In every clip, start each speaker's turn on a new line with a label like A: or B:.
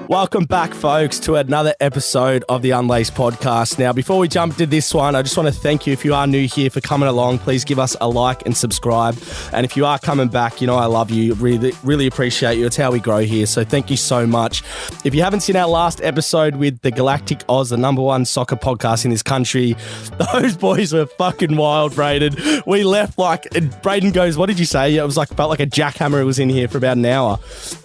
A: Welcome back, folks, to another episode of the Unlaced podcast. Now, before we jump into this one, I just want to thank you if you are new here for coming along. Please give us a like and subscribe. And if you are coming back, you know I love you. Really, really appreciate you. It's how we grow here. So thank you so much. If you haven't seen our last episode with the Galactic Oz, the #1 soccer podcast in this country, those boys were fucking wild, Braden. We left and Braden goes, what did you say? It was felt like a jackhammer was in here for about an hour.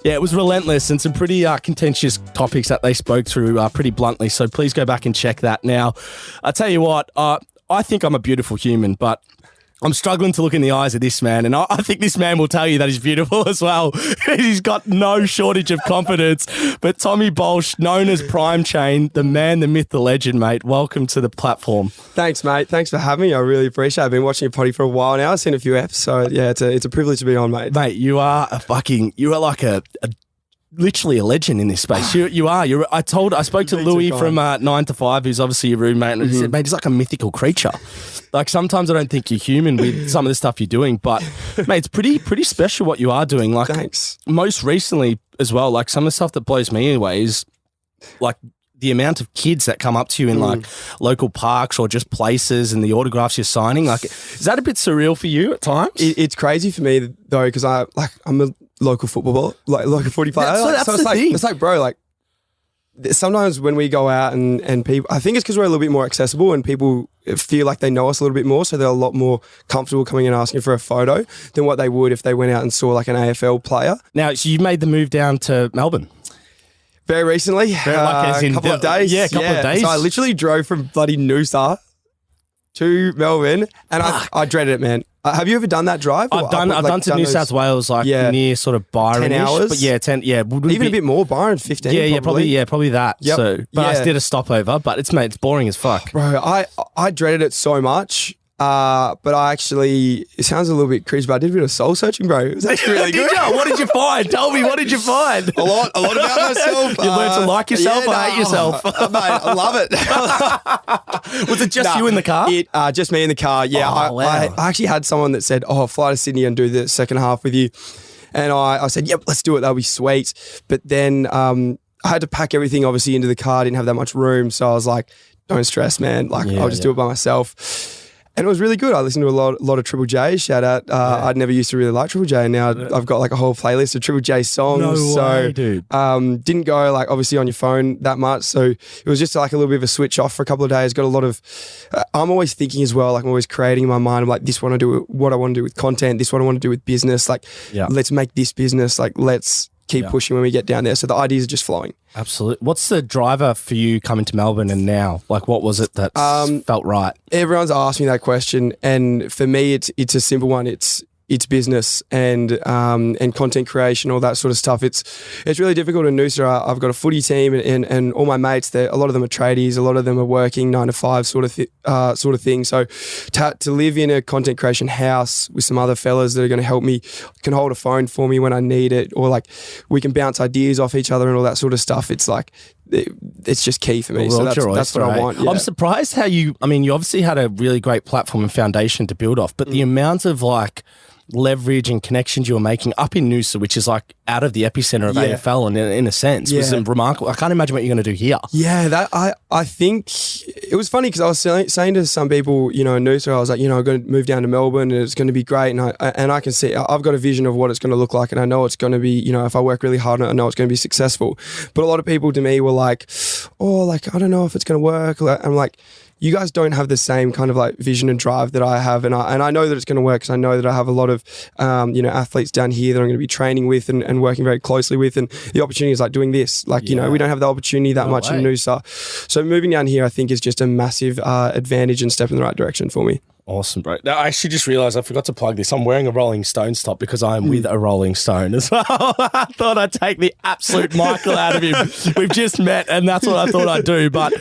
A: Yeah, it was relentless and some pretty contentious topics that they spoke through pretty bluntly. So please go back and check that. Now, I tell you what, I think I'm a beautiful human, but I'm struggling to look in the eyes of this man, and I think this man will tell you that he's beautiful as well. He's got no shortage of confidence. But Tommy Baulch, known as Prime Chain, the man, the myth, the legend, mate. Welcome to the platform.
B: Thanks, mate. Thanks for having me. I really appreciate it. I've been watching your potty for a while now. I've seen a few eps, so yeah, it's a privilege to be on, mate.
A: Mate, you are like literally a legend in this space. You are. I spoke to Louis from 9 to 5, who's obviously your roommate, and he said, mate, he's like a mythical creature. Like, sometimes I don't think you're human with some of the stuff you're doing, but mate, it's pretty special what you are doing. Like,
B: thanks.
A: Most recently as well, like some of the stuff that blows me away is like the amount of kids that come up to you in like local parks or just places and the autographs you're signing. Like, is that a bit surreal for you at times?
B: It's crazy for me though, because I'm a local football, local footy player.
A: That's the thing.
B: It's like, bro, like sometimes when we go out and people, I think it's because we're a little bit more accessible and people feel like they know us a little bit more, so they're a lot more comfortable coming and asking for a photo than what they would if they went out and saw like an AFL player.
A: Now, so you made the move down to Melbourne.
B: Very recently, a couple of days.
A: Yeah, a couple of days.
B: So I literally drove from bloody Noosa to Melbourne, and I dreaded it, man. Have you ever done that drive?
A: I've done to New South Wales, near sort of Byron.
B: 10 hours?
A: But yeah, 10, yeah.
B: Even a bit more, Byron, 15.
A: Probably that.
B: Yep.
A: So, but I did a stopover, but it's boring as fuck.
B: Bro, I dreaded it so much. But I actually, it sounds a little bit cringe, but I did a bit of soul searching, bro. It was actually really good.
A: What did you find? Tell me, what did you find?
B: A lot about myself.
A: You learned to like yourself or hate yourself?
B: Mate, I love it.
A: Was it just you in the car?
B: Just me in the car, yeah.
A: Oh, wow.
B: I actually had someone that said, fly to Sydney and do the second half with you. And I said, yep, let's do it. That'll be sweet. But then I had to pack everything obviously into the car. I didn't have that much room. So I was like, don't stress, man. I'll just do it by myself. And it was really good. I listened to a lot of Triple J. Shout out. I'd never used to really like Triple J. And now I've got like a whole playlist of Triple J songs.
A: No way, dude.
B: Didn't go like obviously on your phone that much. So it was just like a little bit of a switch off for a couple of days. Got a lot of, I'm always thinking as well, like I'm always creating in my mind. I'm like, this what I want to do with content. This what I want to do with business. Like, let's make this business. Like, let's keep pushing when we get down there. So the ideas are just flowing.
A: Absolutely. What's the driver for you coming to Melbourne and now? Like, what was it that felt right?
B: Everyone's asked me that question, and for me, it's a simple one. It's business and content creation, all that sort of stuff. It's really difficult in Noosa. I've got a footy team and all my mates. A lot of them are tradies. A lot of them are working 9 to 5 sort of thing. So to live in a content creation house with some other fellas that are going to help me, can hold a phone for me when I need it, or like we can bounce ideas off each other and all that sort of stuff. It's like it's just key for me. So that's what I want. Yeah.
A: I'm surprised how you obviously had a really great platform and foundation to build off, but the amount of like leverage and connections you were making up in Noosa, which is like out of the epicenter of AFL and in a sense, was remarkable. I can't imagine what you're going to do here.
B: Yeah, that I think it was funny because I was saying to some people, in Noosa, I was like, I'm going to move down to Melbourne and it's going to be great. And I can see, I've got a vision of what it's going to look like, and I know it's going to be, if I work really hard on it, I know it's going to be successful. But a lot of people to me were like, I don't know if it's going to work. I'm like, you guys don't have the same kind of like vision and drive that I have, and I know that it's going to work because I know that I have a lot of athletes down here that I'm going to be training with and working very closely with, and the opportunity is like doing this. Like we don't have the opportunity that much in Noosa, so moving down here I think is just a massive advantage and step in the right direction for me.
A: Awesome, bro. Now, I actually just realised I forgot to plug this. I'm wearing a Rolling Stones top because I am with a Rolling Stone as well. I thought I'd take the absolute Michael out of him. We've just met, and that's what I thought I'd do. But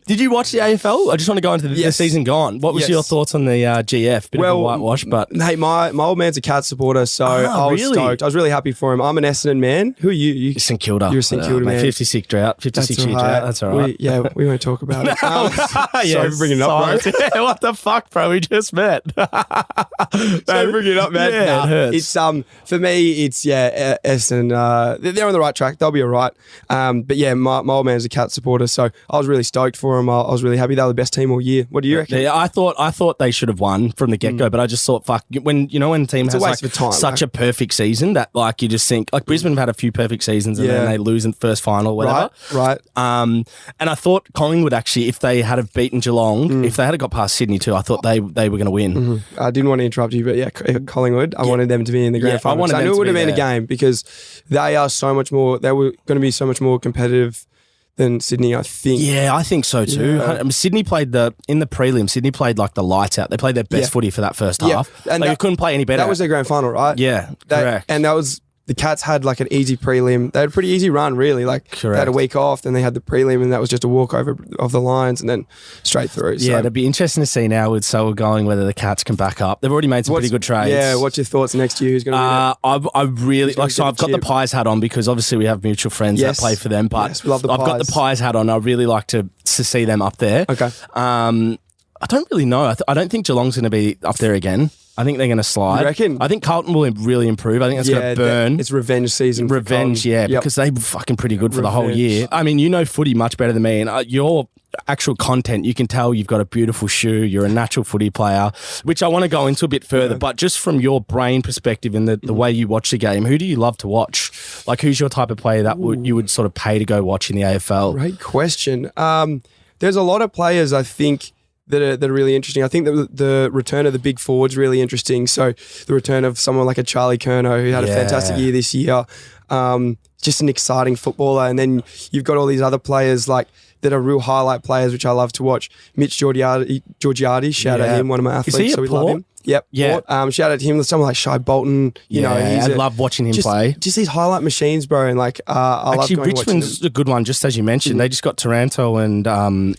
A: did you watch the AFL? I just want to go into the season gone. What was your thoughts on the GF? Bit of a whitewash, but...
B: Hey, my old man's a Cats supporter, so I was stoked. I was really happy for him. I'm an Essendon man. Who are you? You're
A: St Kilda.
B: You're a St Kilda man.
A: 56 drought. 56 year drought. That's all right.
B: We won't talk about it. Sorry for bringing it up, bro.
A: What the fuck, bro? we just met.
B: Don't bring it up, man.
A: Yeah, it hurts.
B: It's for me. It's Essendon. They're on the right track. They'll be all right. But yeah, my old man's a Cat supporter, so I was really stoked for them. I was really happy. They were the best team all year. What do you reckon?
A: Yeah, I thought they should have won from the get go, but I just thought, fuck, when a team has like such a perfect season that like you just think like Brisbane have had a few perfect seasons and then they lose in the first final, whatever.
B: Right.
A: And I thought Collingwood actually, if they had have beaten Geelong, if they had got past Sydney too, I thought they were going to win.
B: Mm-hmm. I didn't want to interrupt you, but yeah, Collingwood, I wanted them to be in the grand final. I knew it would have been a game because they are so much more. They were going to be so much more competitive than Sydney, I think.
A: Yeah, I think so too. Yeah. Sydney played in the prelim. Sydney played like the lights out. They played their best footy for that first half. And they couldn't play any better.
B: That was their grand final, right?
A: Yeah, correct.
B: And that was. The Cats had like an easy prelim. They had a pretty easy run, really. Like They had a week off, then they had the prelim, and that was just a walkover of the Lions, and then straight through.
A: Yeah, it'd be interesting to see now with Selwyn going whether the Cats can back up. They've already made some pretty good trades.
B: Yeah, what's your thoughts next year? Who's going to win it?
A: I really like. So I've got the Pies hat on because obviously we have mutual friends that play for them. But
B: we love the Pies.
A: I've got the Pies hat on. I really like to see them up there.
B: Okay.
A: I don't really know. I don't think Geelong's going to be up there again. I think they're going to slide.
B: You reckon?
A: I think Carlton will really improve. I think that's going to burn.
B: It's revenge season.
A: Revenge, because they were fucking pretty good for the whole year. I mean, you know footy much better than me, and your actual content, you can tell you've got a beautiful shoe. You're a natural footy player, which I want to go into a bit further. But just from your brain perspective and the way you watch the game, who do you love to watch? Like, who's your type of player that you would sort of pay to go watch in the AFL?
B: Great question. There's a lot of players, I think, that are really interesting. I think that the return of the big forwards really interesting. So the return of someone like a Charlie Curnow who had a fantastic year this year, just an exciting footballer. And then you've got all these other players like that are real highlight players, which I love to watch. Mitch Georgiades, shout out him, one of my athletes.
A: Is he
B: so we
A: Port?
B: love him. Yep.
A: Yeah.
B: Shout out to him. Someone like Shai Bolton. You know,
A: I love watching him play.
B: Just these highlight machines, bro. And like, I love going
A: Richmond's a good one, just as you mentioned. They just got Taranto and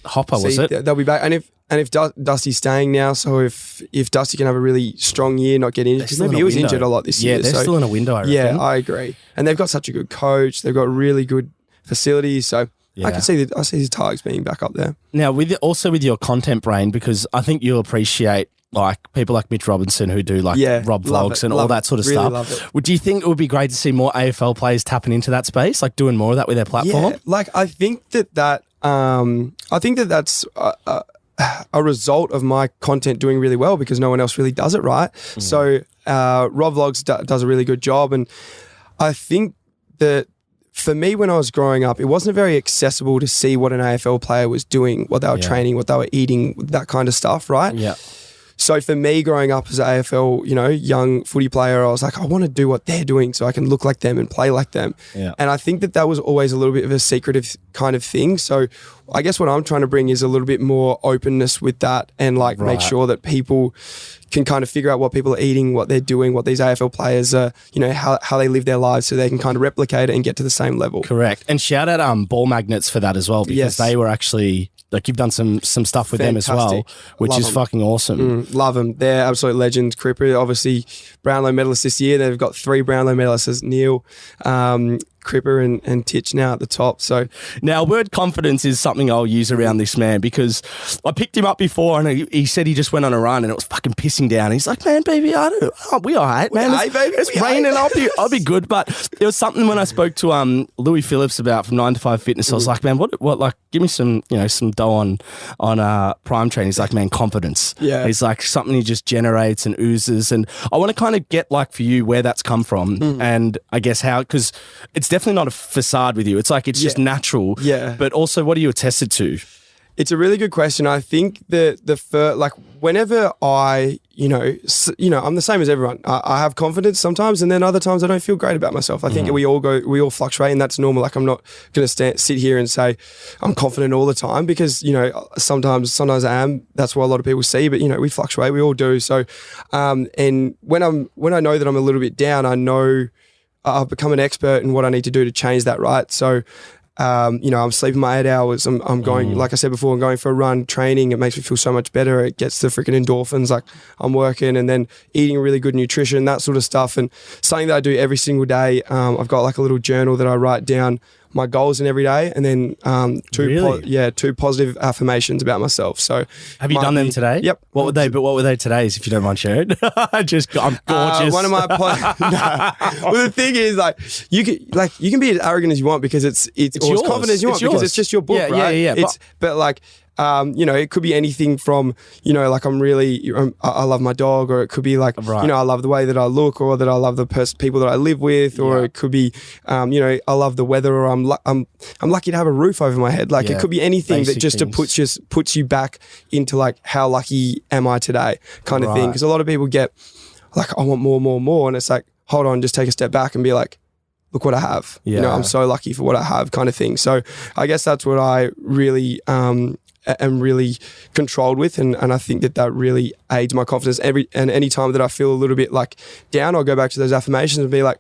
A: Hopper, was it?
B: They'll be back. And if Dusty's staying now, so if Dusty can have a really strong year, not get injured, because maybe he was injured a lot this year.
A: Yeah, they're still in a window, I reckon.
B: Yeah, I agree. And they've got such a good coach. They've got really good facilities. So I see the Tigers being back up there.
A: Now, with your content brain, because I think you'll appreciate like people like Mitch Robinson who do like Rob vlogs and all that sort of stuff. Do you think it would be great to see more AFL players tapping into that space, like doing more of that with their platform?
B: Yeah, like I think that's a result of my content doing really well because no one else really does it, right? So Rob Vlogs does a really good job, and I think that for me when I was growing up, it wasn't very accessible to see what an AFL player was doing, what they were training, what they were eating, that kind of stuff, right?
A: Yeah.
B: So for me, growing up as an AFL, young footy player, I was like, I want to do what they're doing so I can look like them and play like them.
A: Yeah.
B: And I think that was always a little bit of a secretive kind of thing. So I guess what I'm trying to bring is a little bit more openness with that and make sure that people can kind of figure out what people are eating, what they're doing, what these AFL players are, how they live their lives so they can kind of replicate it and get to the same level.
A: Correct. And shout out Ball Magnets for that as well, because they were actually... Like you've done some stuff with them as well, which is fucking awesome.
B: Love them. They're absolute legends. Cripper, obviously Brownlow medalists this year. They've got 3 Brownlow medalists, Neil, Cripper and Titch now at the top. So
A: now word confidence is something I'll use around this man because I picked him up before and he said he just went on a run and it was fucking pissing down. He's like, man, baby, we all right, man. It's raining. I'll be good. But there was something when I spoke to Louis Phillips about from 9 to 5 Fitness. I was like, man, what like give me some some dough on Prime Train. He's like, man, confidence.
B: Yeah.
A: He's like something he just generates and oozes, and I want to kind of get like for you where that's come from and I guess how, because it's definitely not a facade with you. It's like it's just natural.
B: Yeah.
A: But also, what are you attested to?
B: It's a really good question. I think that whenever I'm the same as everyone. I have confidence sometimes, and then other times I don't feel great about myself. I think we all fluctuate, and that's normal. Like I'm not going to sit here and say I'm confident all the time because sometimes I am. That's what a lot of people see. But we fluctuate. We all do. So, and when I know that I'm a little bit down, I know I've become an expert in what I need to do to change that. Right. So. I'm sleeping my 8 hours. I'm going, like I said before, I'm going for a run, training. It makes me feel so much better. It gets the freaking endorphins. Like I'm working and then eating really good nutrition, that sort of stuff. And something that I do every single day. I've got like a little journal that I write down my goals in every day, and then two positive affirmations about myself. So
A: have you done them today?
B: Yep.
A: What were they? But what were they today's? If you don't mind sharing. I'm gorgeous.
B: One of my Well, the thing is, like you can be as arrogant as you want because it's
A: yours.
B: as confident as you want because it's just your book, right?
A: Yeah.
B: But like. It could be anything from, like I love my dog, or it could be like, I love the way that I look, or that I love the people that I live with, or it could be, I love the weather, or I'm lucky to have a roof over my head. Like it could be anything that just puts you back into like, how lucky am I today kind of thing. Because a lot of people get like, I want more. And it's like, hold on, just take a step back and be like, look what I have. I'm so lucky for what I have kind of thing. So I guess that's what I really, am really controlled with, and I think that really aids my confidence. Any time that I feel a little bit like down, I'll go back to those affirmations and be like,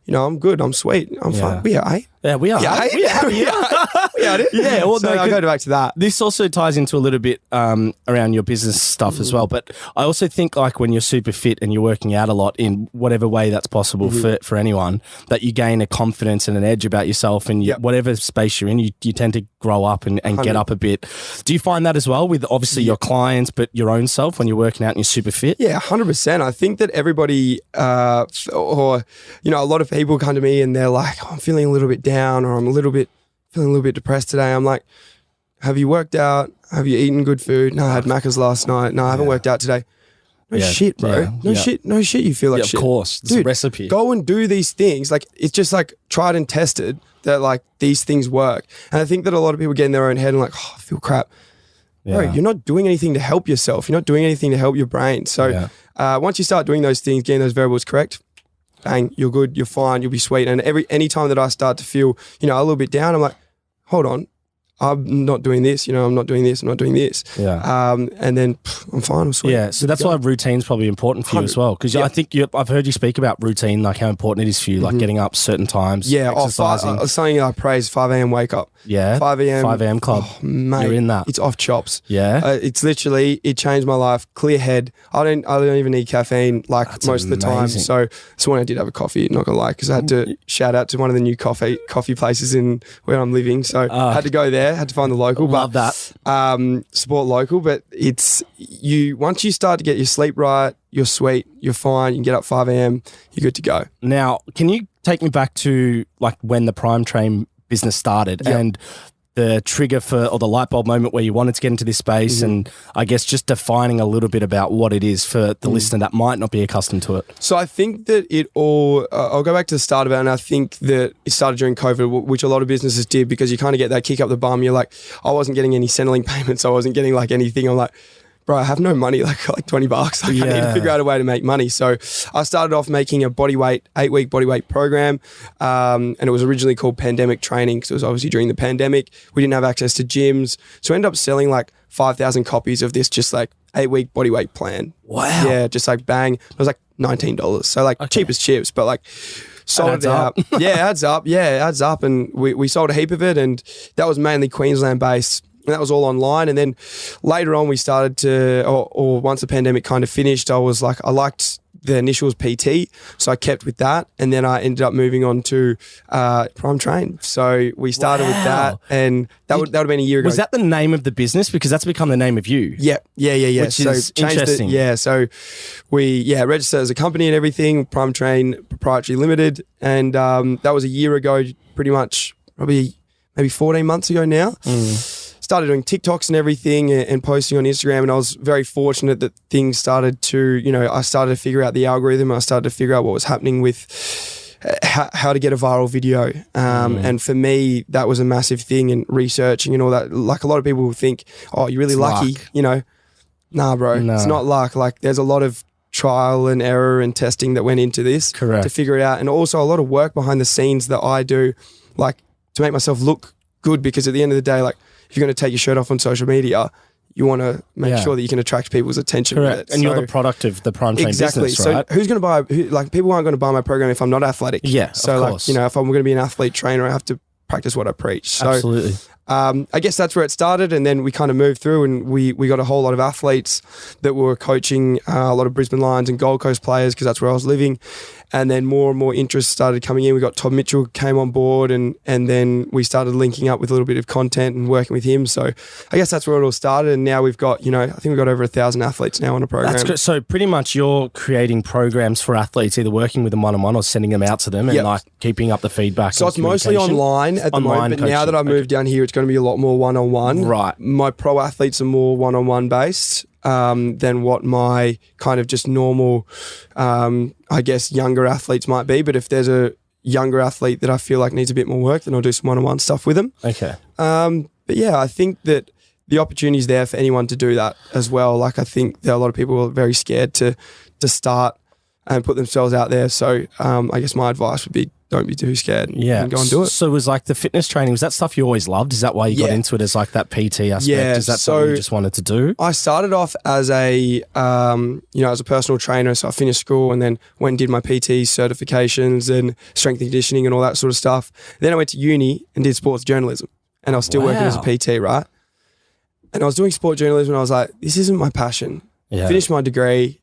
B: I'm good, I'm sweet, I'm fine. We are, eh?
A: Yeah, we are.
B: Yeah, we are.
A: Yeah, well,
B: so I'll go back to that.
A: This also ties into a little bit around your business stuff as well. But I also think like when you're super fit and you're working out a lot in whatever way that's possible for anyone, that you gain a confidence and an edge about yourself, and whatever space you're in, you tend to grow up and get up a bit. Do you find that as well with obviously your clients, but your own self when you're working out and you're super fit?
B: Yeah, 100%. I think that everybody, a lot of people come to me and they're like, I'm feeling a little bit down, or I'm feeling a little bit depressed today. I'm like, have you worked out? Have you eaten good food? No, I had Macca's last night. No, I haven't worked out today. No shit, bro.
A: Yeah.
B: No shit. You feel like shit.
A: Of course. It's
B: Dude,
A: a recipe.
B: Go and do these things. Like, it's just like tried and tested that like these things work. And I think that a lot of people get in their own head and like, I feel crap. Bro, you're not doing anything to help yourself. You're not doing anything to help your brain. So once you start doing those things, getting those variables correct, bang, you're good, you're fine, you'll be sweet. And any time that I start to feel, a little bit down, I'm like, hold on, I'm not doing this, I'm not doing this, I'm not doing this.
A: Yeah.
B: And then I'm fine, I'm sweet.
A: Yeah, so that's why routine's probably important for you as well. Because I think I've heard you speak about routine, like how important it is for you, like getting up certain times, exercising.
B: Something I praise, 5 a.m. wake up.
A: Yeah,
B: 5 a.m.
A: 5 a.m. club.
B: Oh, mate,
A: you're in that.
B: It's off chops.
A: Yeah.
B: It's literally, it changed my life. Clear head. I don't even need caffeine like most of the time. So when I did have a coffee, not gonna lie, because I had to shout out to one of the new coffee places in where I'm living. So I had to go there, had to find the local.
A: Love that.
B: Support local, but it's once you start to get your sleep right, you're sweet, you're fine, you can get up 5 a.m, you're good to go.
A: Now, can you take me back to like when the Prime Train business started and the trigger or the light bulb moment where you wanted to get into this space, and I guess just defining a little bit about what it is for the listener that might not be accustomed to it? So
B: I think that I'll go back to the start of it, and I think that it started during COVID, which a lot of businesses did, because you kind of get that kick up the bum. You're like, I wasn't getting any Centrelink payments, I wasn't getting like anything. I'm like, bro, I have no money, like $20. Like I need to figure out a way to make money. So I started off making a 8-week bodyweight program. And it was originally called Pandemic Training, because it was obviously during the pandemic. We didn't have access to gyms. So I ended up selling like 5,000 copies of this just like 8-week bodyweight plan.
A: Wow.
B: Yeah, just like bang. It was like $19. So like cheap as chips, but like sold it out. It adds up. Yeah, it adds up. And we sold a heap of it. And that was mainly Queensland based. And that was all online. And then later on we started to, or once the pandemic kind of finished, I was like, I liked the initials PT. So I kept with that. And then I ended up moving on to Prime Train. So we started with that. And that would have been a year ago.
A: Was that the name of the business? Because that's become the name of you.
B: Yeah.
A: Which is interesting.
B: So we registered as a company and everything, Prime Train Proprietary Limited. And that was a year ago, pretty much, probably maybe 14 months ago now. Started doing TikToks and everything and posting on Instagram, and I was very fortunate that things started to, I started to figure out the algorithm. I started to figure out what was happening with how to get a viral video. And for me, that was a massive thing, in researching and all that. Like a lot of people think, oh, you're really lucky, Nah, bro, it's not luck. Like there's a lot of trial and error and testing that went into this to figure it out. And also a lot of work behind the scenes that I do, like to make myself look good, because at the end of the day, like, if you're going to take your shirt off on social media, you want to make sure that you can attract people's attention.
A: Correct.
B: With it.
A: And you're the product of the Prime Train business, right?
B: So who's going to buy, people aren't going to buy my program if I'm not athletic.
A: Yeah,
B: so
A: of course.
B: if I'm going to be an athlete trainer, I have to practice what I preach. So,
A: absolutely.
B: I guess that's where it started, and then we kind of moved through, and we got a whole lot of athletes that were coaching, a lot of Brisbane Lions and Gold Coast players, because that's where I was living. And then more and more interest started coming in. We got Todd Mitchell came on board, and then we started linking up with a little bit of content and working with him. So I guess that's where it all started. And now we've got, I think we've got over 1,000 athletes now on a program.
A: That's good. So pretty much you're creating programs for athletes, either working with them one-on-one or sending them out to them and like keeping up the feedback.
B: So it's mostly online at the moment, but now that I've moved down here, it's going to be a lot more one-on-one.
A: Right.
B: My pro athletes are more one-on-one based than what my kind of just normal, I guess, younger athletes might be. But if there's a younger athlete that I feel like needs a bit more work, then I'll do some one-on-one stuff with them.
A: Okay.
B: But yeah, I think that the opportunity is there for anyone to do that as well. Like I think there are a lot of people who are very scared to start and put themselves out there. So I guess my advice would be don't be too scared and go and do it.
A: So was like the fitness training, was that stuff you always loved? Is that why you got into it as like that PT aspect?
B: Yeah,
A: Is that something you just wanted to do?
B: I started off as a, as a personal trainer. So I finished school and then went and did my PT certifications and strength and conditioning and all that sort of stuff. Then I went to uni and did sports journalism, and I was still working as a PT, right? And I was doing sport journalism and I was like, this isn't my passion.
A: Yeah.
B: Finished my degree.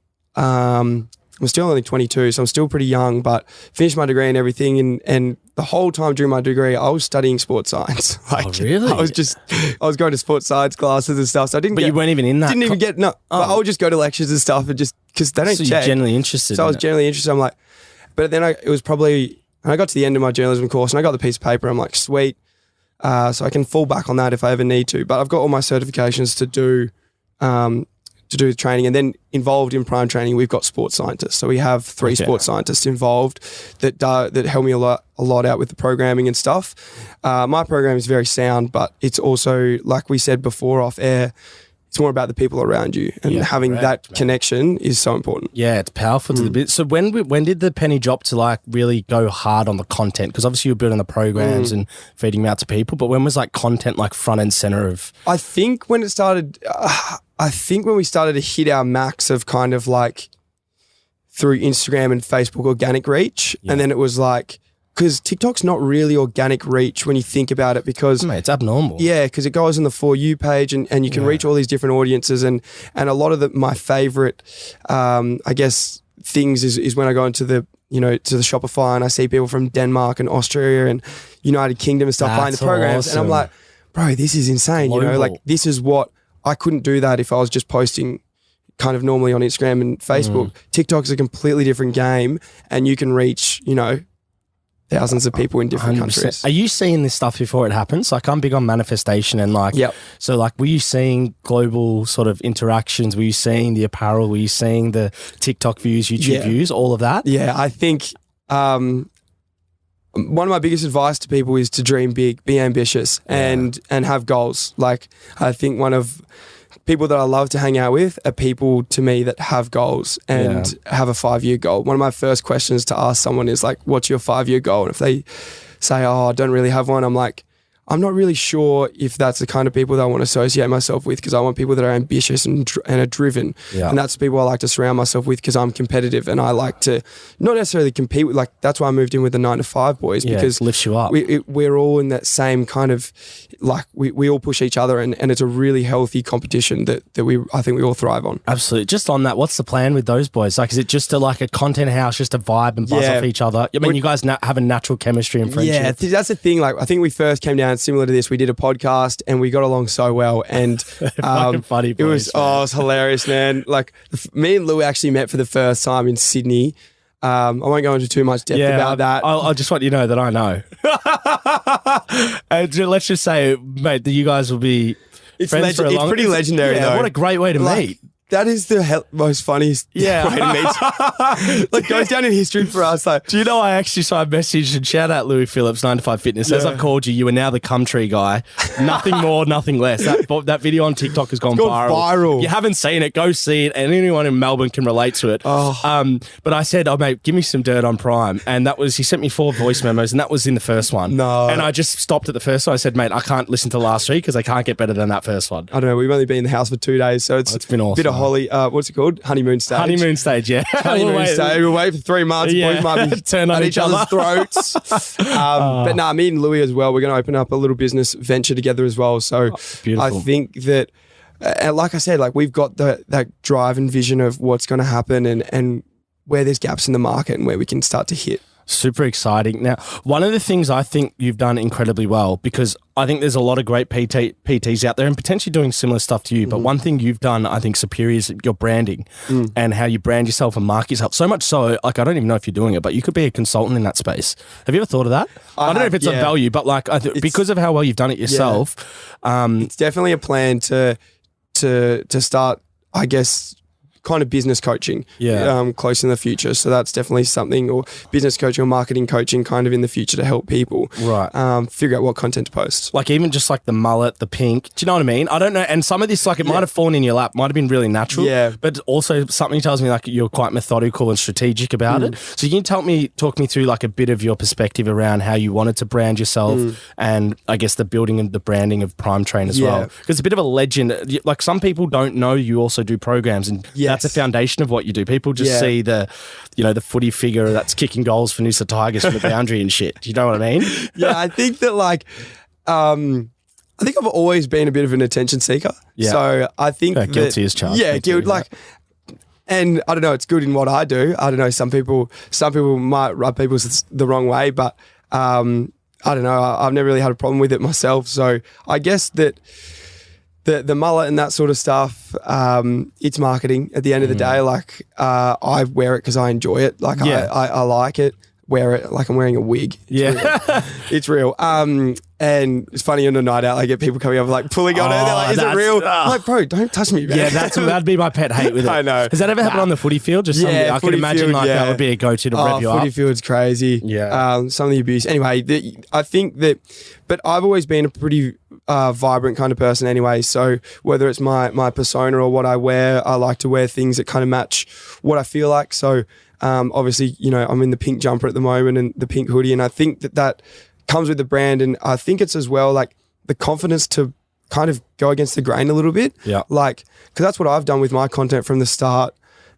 B: I'm still only 22, so I'm still pretty young, but finished my degree and everything. And the whole time during my degree, I was studying sports science.
A: Really?
B: I was going to sports science classes and stuff. So I didn't
A: you weren't even in that?
B: Didn't even get, no. But I would just go to lectures and stuff and just, because they don't check.
A: So you're generally interested
B: So I was generally interested. I'm like, but then it was probably, and I got to the end of my journalism course and I got the piece of paper. I'm like, sweet. So I can fall back on that if I ever need to. But I've got all my certifications to do the training, and then involved in Prime Training, we've got sports scientists. So we have 3 sports scientists involved that help me a lot out with the programming and stuff. My program is very sound, but it's also, like we said before off air, it's more about the people around you, and having that connection is so important.
A: Yeah, it's powerful to the bit. So when did the penny drop to like really go hard on the content? Because obviously you're building the programs and feeding them out to people, but when was like content like front and center of?
B: I think when it started, when we started to hit our max of kind of like through Instagram and Facebook organic reach, and then it was like, because TikTok's not really organic reach when you think about it, because
A: Mate, it's abnormal.
B: Yeah, because it goes on the For You page and you can reach all these different audiences, and a lot of my favorite, I guess, things is when I go into the to the Shopify and I see people from Denmark and Austria and United Kingdom and stuff buying the programs, and I'm like, bro, this is insane.
A: Global.
B: Like this is what I couldn't do that if I was just posting kind of normally on Instagram and Facebook. TikTok's a completely different game, and you can reach thousands of people in different
A: 100%.
B: countries.
A: Are you seeing this stuff before it happens? Like I'm big on manifestation and like, so like were you seeing global sort of interactions? Were you seeing the apparel? Were you seeing the TikTok views, YouTube views, all of that?
B: Yeah, I think one of my biggest advice to people is to dream big, be ambitious and have goals. Like I think one of people that I love to hang out with are people to me that have goals and have a 5-year goal. One of my first questions to ask someone is like, what's your 5-year goal? And if they say, oh, I don't really have one, I'm like, I'm not really sure if that's the kind of people that I want to associate myself with, because I want people that are ambitious and are driven. Yeah. And that's the people I like to surround myself with, because I'm competitive and I like to not necessarily compete with, like, that's why I moved in with the 9-to-5 boys, because
A: it lifts you up.
B: We're all in that same kind of, like, we all push each other, and it's a really healthy competition that I think we all thrive on.
A: Absolutely. Just on that, what's the plan with those boys? Like, is it just like a content house, just a vibe and buzz off each other? I mean, you guys have a natural chemistry and friendship.
B: Yeah, that's the thing. Like, I think we first came down similar to this. We did a podcast and we got along so well, and
A: fucking funny boys,
B: it was hilarious, man. Like, me and Lou actually met for the first time in Sydney. I won't go into too much depth about that.
A: I just want you to know that I know. Let's just say, mate, that you guys will be friends for a long.
B: It's pretty legendary, though.
A: What a great way to meet.
B: That is the most funniest way to meet. Like, goes down in history for us. Like,
A: do you know, I messaged and shout out Louis Phillips, 9-to-5 Fitness. As I've called you, you are now the cum tree guy. Nothing more, nothing less. That video on TikTok has gone viral. If you haven't seen it, go see it. And anyone in Melbourne can relate to it. But I said, oh, mate, give me some dirt on Prime. And he sent me 4 voice memos, and that was in the first one.
B: No.
A: And I just stopped at the first one. I said, mate, I can't listen to last week because I can't get better than that first one.
B: I don't know. We've only been in the house for 2 days, so it's
A: been awesome.
B: A bit of what's it called? Honeymoon stage.
A: Honeymoon stage, yeah.
B: Honeymoon stage. We'll wait for 3 months. Boys might be
A: turn on
B: each other's throats. But me and Louis as well, we're going to open up a little business venture together as well. So I think that, like I said, like, we've got that drive and vision of what's going to happen, and where there's gaps in the market and where we can start to hit.
A: Super exciting. Now, one of the things I think you've done incredibly well, because I think there's a lot of great PTs out there and potentially doing similar stuff to you, but one thing you've done, I think, superior is your branding and how you brand yourself and market yourself. So much so, like, I don't even know if you're doing it, but you could be a consultant in that space. Have you ever thought of that? I don't know if it's of value, but like, because of how well you've done it yourself.
B: It's definitely a plan to start, I guess, kind of business coaching close in the future. So that's definitely something, or business coaching or marketing coaching kind of in the future to help people figure out what content to post.
A: Like even just like the mullet, the pink, do you know what I mean? I don't know. And some of this, like it might have fallen in your lap, might have been really natural, but also something tells me like you're quite methodical and strategic about it. So you can talk me through like a bit of your perspective around how you wanted to brand yourself and I guess the building and the branding of Prime Train as well. Because it's a bit of a legend. Like some people don't know you also do programs, and that's the foundation of what you do. People just see the footy figure that's kicking goals for Noosa Tigers from the boundary and shit. Do you know what I mean?
B: Yeah, I think that like, I think I've always been a bit of an attention seeker. Yeah. So I think
A: guilty as charged.
B: Yeah, guilty. Like, and I don't know, it's good in what I do. I don't know, some people might rub people the wrong way, but I don't know. I've never really had a problem with it myself. So I guess that the mullet and that sort of stuff, it's marketing at the end of the day. Like, I wear it because I enjoy it. Like, I like it. Wear it like I'm wearing a wig. It's real. And it's funny on a night out, I get people coming up like pulling on it. They're like, is it real? I'm like, bro, don't touch me, man.
A: Yeah, that'd be my pet hate with it.
B: I know.
A: Has that ever happened on the footy field? Just I can imagine field, that would be a go-to to rev you up.
B: Footy field's crazy.
A: Yeah.
B: Some of the abuse. Anyway, I think that, but I've always been a pretty vibrant kind of person anyway. So whether it's my persona or what I wear, I like to wear things that kind of match what I feel like. So obviously, I'm in the pink jumper at the moment and the pink hoodie, and I think that comes with the brand. And I think it's as well like the confidence to kind of go against the grain a little bit.
A: Yeah.
B: Like, because that's what I've done with my content from the start,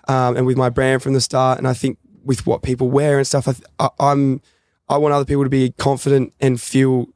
B: and with my brand from the start. And I think with what people wear and stuff, I want other people to be confident and feel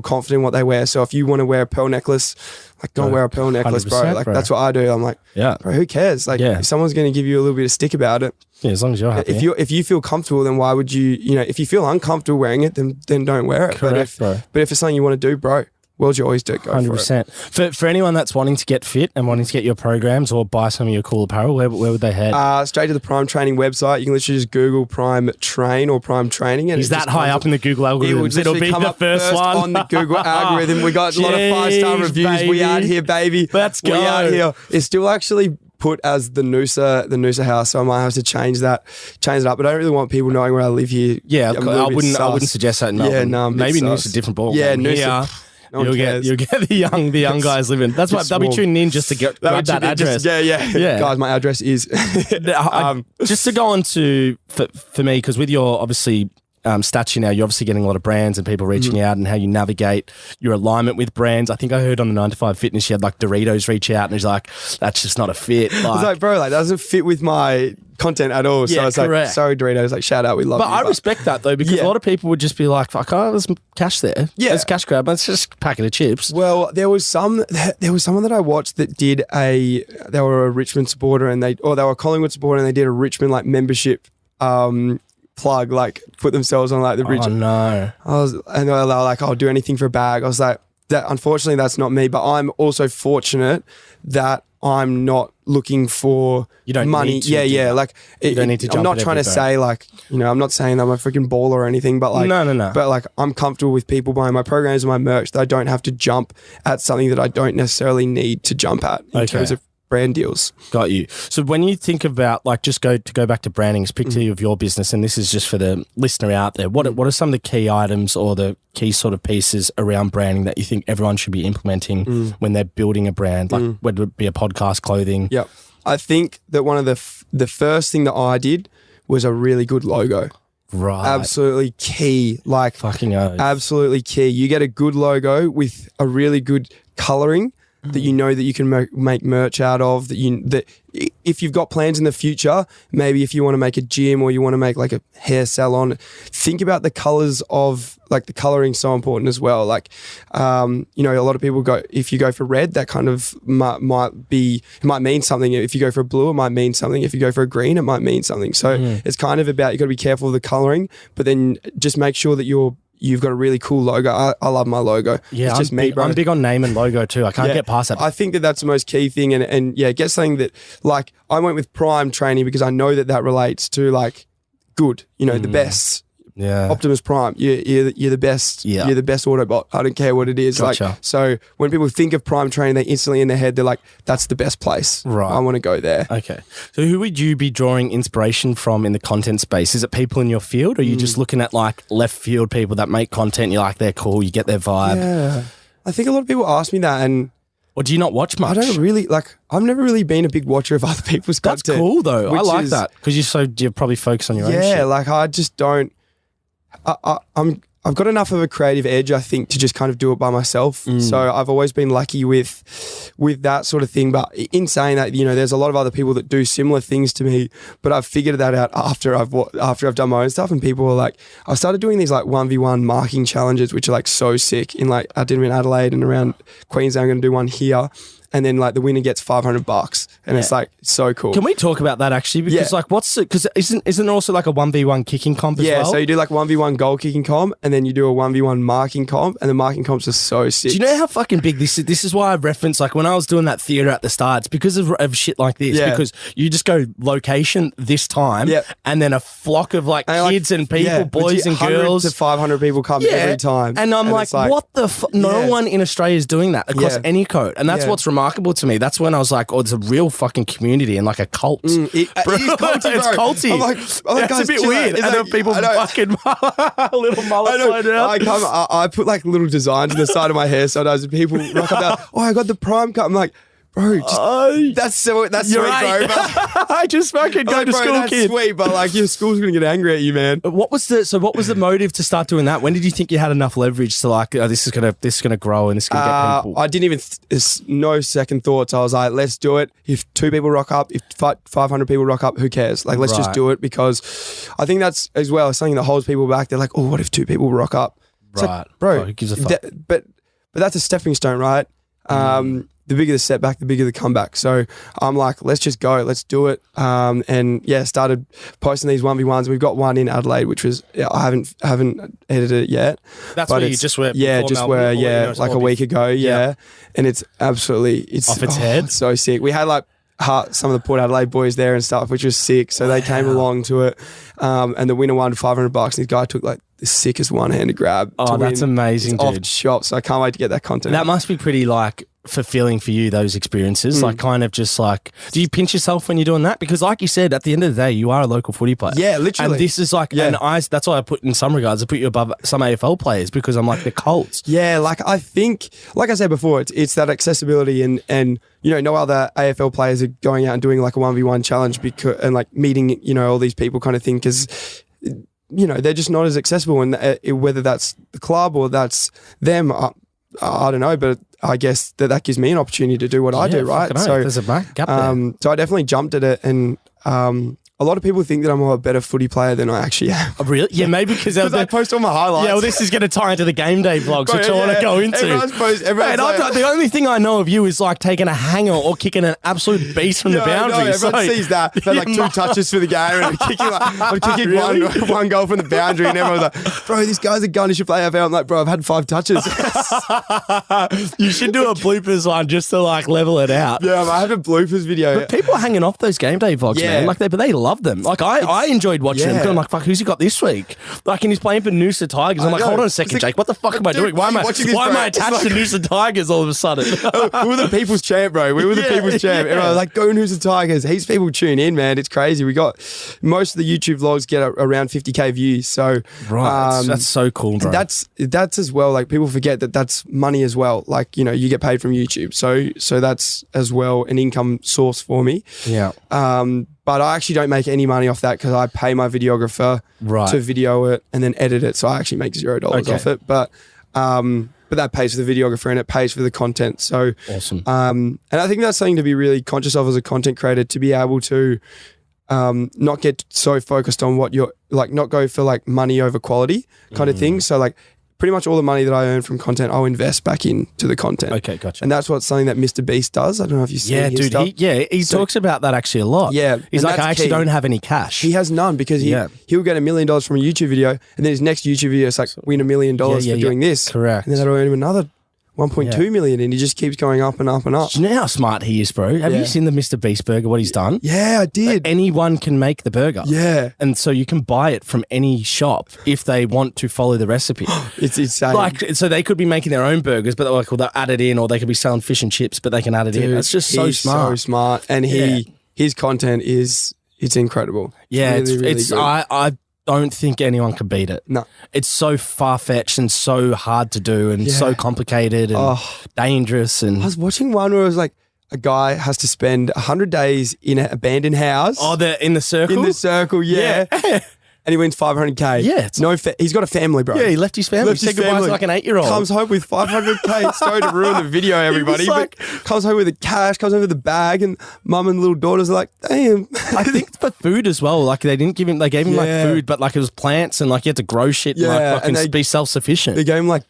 B: confident in what they wear. So if you want to wear a pearl necklace, like go wear a pearl necklace, bro. Like that's what I do. I'm like, bro, who cares? Like if someone's going to give you a little bit of stick about it.
A: Yeah, as long as you're happy.
B: If you feel comfortable, then why would you, if you feel uncomfortable wearing it, then don't wear it.
A: Correct,
B: but if it's something you want to do, bro, world you always do, go 100%.
A: For it. For anyone that's wanting to get fit and wanting to get your programs or buy some of your cool apparel, where would they head?
B: Straight to the Prime Training website. You can literally just Google Prime Train or Prime Training. And
A: is that high up in the Google algorithm? It'll be the first one
B: on the Google algorithm. We got a lot of 5-star reviews. Baby. We out here, baby.
A: Let's go.
B: We out here. It's still actually put as the Noosa house, so I might have to change it up. But I don't really want people knowing where I live here.
A: Yeah, I wouldn't suggest that in Melbourne. Yeah, no, maybe Noosa a different ball.
B: Yeah, Noosa.
A: You'll get the young guys living. That's why they'll be tuning in just to grab that address.
B: Yeah. Guys, my address is.
A: Just to go on to for me, because with your obviously stature now, you're obviously getting a lot of brands and people reaching out, and how you navigate your alignment with brands. I think I heard on the 9 to 5 Fitness you had like Doritos reach out and he's like, that's just not a fit. Like,
B: I was like, bro, like that doesn't fit with my content at all. So I was like, sorry Doritos, like shout out, we love you.
A: But I respect that though, because a lot of people would just be like, fuck, there's cash there. Yeah. There's cash grab, it's just a packet of chips.
B: Well, there was someone that I watched that did they were a Richmond supporter and they were a Collingwood supporter and they did a Richmond like membership plug, like put themselves on like the bridge.
A: Oh no.
B: And they were like, I'll do anything for a bag. I was like, unfortunately that's not me, but I'm also fortunate that I'm not looking for money. Like
A: you don't need to jump.
B: I'm not trying to say like, I'm not saying I'm a freaking baller or anything, but like
A: no.
B: But like I'm comfortable with people buying my programs and my merch that I don't have to jump at something that I don't necessarily need to jump at in terms of brand deals.
A: Got you. So when you think about like just go back to branding, particularly of your business, and this is just for the listener out there, what are some of the key items or the key sort of pieces around branding that you think everyone should be implementing when they're building a brand, like whether it be a podcast, clothing?
B: Yep. I think that one of the first thing that I did was a really good logo.
A: Right.
B: Absolutely key. Like
A: fucking oath.
B: Absolutely key. You get a good logo with a really good colouring. that you know that you can make merch out of, that if you've got plans in the future, maybe if you want to make a gym or you want to make like a hair salon, think about the colors of, like, the coloring so important as well. Like, you know, a lot of people go, if you go for red, that kind of might mean something. If you go for a blue, it might mean something. If you go for a green, it might mean something. So it's kind of about, you got to be careful of the coloring, but then just make sure that you've got a really cool logo. I love my logo.
A: Yeah,
B: it's just me, bro.
A: I'm big on name and logo too. I can't get past that.
B: I think that that's the most key thing. And yeah, get something that, like, I went with Prime training because I know that relates to, like, good, you know, the best.
A: Yeah.
B: Optimus Prime, you're the best.
A: Yeah.
B: You're the best Autobot. I don't care what it is.
A: Gotcha.
B: Like, so when people think of Prime training, they instantly in their head, they're like, that's the best place.
A: Right.
B: I want to go there.
A: Okay. So who would you be drawing inspiration from in the content space? Is it people in your field, or are you just looking at, like, left field people that make content, you're like, they're cool, you get their vibe?
B: Yeah. I think a lot of people ask me that, and
A: Or do you not watch much?
B: I don't really, like, I've never really been a big watcher of other people's content.
A: That's cool though. I like
B: is-
A: that because you're probably focused on your own shit.
B: Yeah, like, I just don't. I've got enough of a creative edge, I think, to just kind of do it by myself. So I've always been lucky with that sort of thing. But in saying that, you know, there's a lot of other people that do similar things to me. But I've figured that out after I've done my own stuff. And people are like, I started doing these like 1v1 marking challenges, which are like so sick. I did them in Adelaide and around Queensland. I'm going to do one here. And then, like, the winner gets $500, and it's like so cool.
A: Can we talk about that actually? Because like, because isn't there also like a 1v1 kicking comp as well?
B: Yeah, so you do like 1v1 goal kicking comp, and then you do a 1v1 marking comp, and the marking comps are so sick.
A: Do you know how fucking big this is? This is why I referenced, like, when I was doing that theatre at the start, it's because of shit like this.
B: Yeah.
A: Because you just go location this time, and then a flock of like kids and people, boys and
B: 100
A: girls.
B: to 500 people come every time.
A: And I'm like, what the No one in Australia is doing that across any code. And that's what's remarkable to me. That's when I was like, oh, it's a real fucking community and like a cult.
B: It is culty, bro.
A: It's culty.
B: I'm like,
A: it's
B: guys,
A: a bit
B: chill
A: weird.
B: out.
A: And then people fucking little mullets slide out.
B: I put like little designs on the side of my hair sometimes, and people rock up there, oh, I got the Prime cut. I'm like, bro, that's sweet,
A: right.
B: bro.
A: I just fucking go to school,
B: that's
A: kid.
B: sweet, but like your school's gonna get angry at you, man.
A: What was the motive to start doing that? When did you think you had enough leverage to like, oh, this is gonna grow and this is gonna get people?
B: I didn't even no second thoughts. I was like, let's do it. If 2 people rock up, if 500 people rock up, who cares? Like, let's just do it, because I think that's as well something that holds people back. They're like, oh, what if 2 people rock up? It's
A: right,
B: like, bro.
A: Who gives a fuck?
B: But that's a stepping stone, right? The bigger the setback, the bigger the comeback. So I'm like, let's just go, let's do it. And yeah, started posting these 1v1s. We've got one in Adelaide, which was I haven't edited it yet.
A: That's where you just were.
B: Yeah, just where like a week ago. Yeah, and it's absolutely
A: off its head.
B: It's so sick. We had like some of the Port Adelaide boys there and stuff, which was sick. So they came along to it, and the winner won $500. And this guy took like the sickest one-handed grab.
A: Oh, that's amazing,
B: it's
A: dude.
B: off the shop. So I can't wait to get that content.
A: That must be pretty like fulfilling for you, those experiences. Like, kind of just like, do you pinch yourself when you're doing that? Because like you said, at the end of the day, you are a local footy player.
B: Yeah, literally.
A: And this is like, and that's why I put, in some regards, I put you above some AFL players, because I'm like, the Colts.
B: Yeah, like I think, like I said before, it's that accessibility, and you know, no other AFL players are going out and doing like a 1v1 challenge and like meeting, you know, all these people kind of thing, because you know, they're just not as accessible, and whether that's the club or that's them, I don't know, but I guess that gives me an opportunity to do what I do, right?
A: So there's a gap there.
B: So I definitely jumped at it, and a lot of people think that I'm a better footy player than I actually am.
A: Oh, really? Yeah, maybe because
B: I post all my highlights.
A: Yeah, well, this is going to tie into the game day vlogs, which I want to go into. The only thing I know of you is like taking a hanger or kicking an absolute beast from the boundary.
B: Everyone sees that. They're like 2 touches for the game, and I'm kicking
A: Really?
B: one goal from the boundary, and everyone's like, bro, this guy's a gun, he should play AFL. I'm like, bro, I've had 5 touches.
A: You should do a bloopers one just to like level it out.
B: Yeah, I have a bloopers video.
A: But people are hanging off those game day vlogs, man. Like they love them. Like I enjoyed watching them. 'Cause I'm like, fuck, who's he got this week? Like, and he's playing for Noosa Tigers. I'm like, hold on a second, Jake. What the fuck am I doing? Why am I attached to Noosa Tigers all of a sudden?
B: We were the people's champ, bro. We were the people's champ. Everyone was like, go Noosa Tigers. Heaps of people tune in, man. It's crazy. We got most of the YouTube vlogs get around 50k views. So
A: that's so cool, bro.
B: That's as well. Like, people forget that that's money as well. Like, you know, you get paid from YouTube. So that's as well an income source for me.
A: Yeah.
B: But I actually don't make any money off that, because I pay my videographer to video it and then edit it. So I actually make $0 off it. But but that pays for the videographer and it pays for the content. So
A: awesome.
B: And I think that's something to be really conscious of as a content creator, to be able to not get so focused on what you're like, not go for like money over quality kind of thing. So like pretty much all the money that I earn from content, I'll invest back into the content.
A: Okay, gotcha.
B: And that's what's something that Mr. Beast does. I don't know if you've seen his stuff.
A: He talks about that actually a lot.
B: Yeah.
A: He's like, I actually don't have any cash.
B: He has none because he'll get $1 million from a YouTube video, and then his next YouTube video is like win $1 million for doing this.
A: Correct.
B: And then that'll earn him another 1.2 million, and he just keeps going up and up and up.
A: Do you know how smart he is, bro? Have you seen the Mr. Beast burger, what he's done?
B: Yeah, I did.
A: Anyone can make the burger.
B: Yeah.
A: And so you can buy it from any shop if they want to follow the recipe.
B: It's insane.
A: Like, so they could be making their own burgers, but they'll add it in, or they could be selling fish and chips, but they can add it in. That's just so smart.
B: So smart. And his content it's incredible.
A: Yeah,
B: it's really
A: it's
B: good.
A: I don't think anyone can beat it.
B: No.
A: It's so far-fetched and so hard to do and so complicated and dangerous. And
B: I was watching one where it was like a guy has to spend 100 days in an abandoned house.
A: Oh, they're in the circle?
B: In the circle, yeah. And he wins 500K.
A: Yeah.
B: He's got a family, bro.
A: Yeah, he left his family. He said goodbye to like an 8-year-old.
B: Comes home with 500K. Sorry to ruin the video, everybody. But comes home with the cash, comes home with the bag, and mum and little daughters are like, damn.
A: I think for food as well. Like they gave him like food, but like it was plants and like he had to grow shit and like fucking be self-sufficient.
B: They gave him like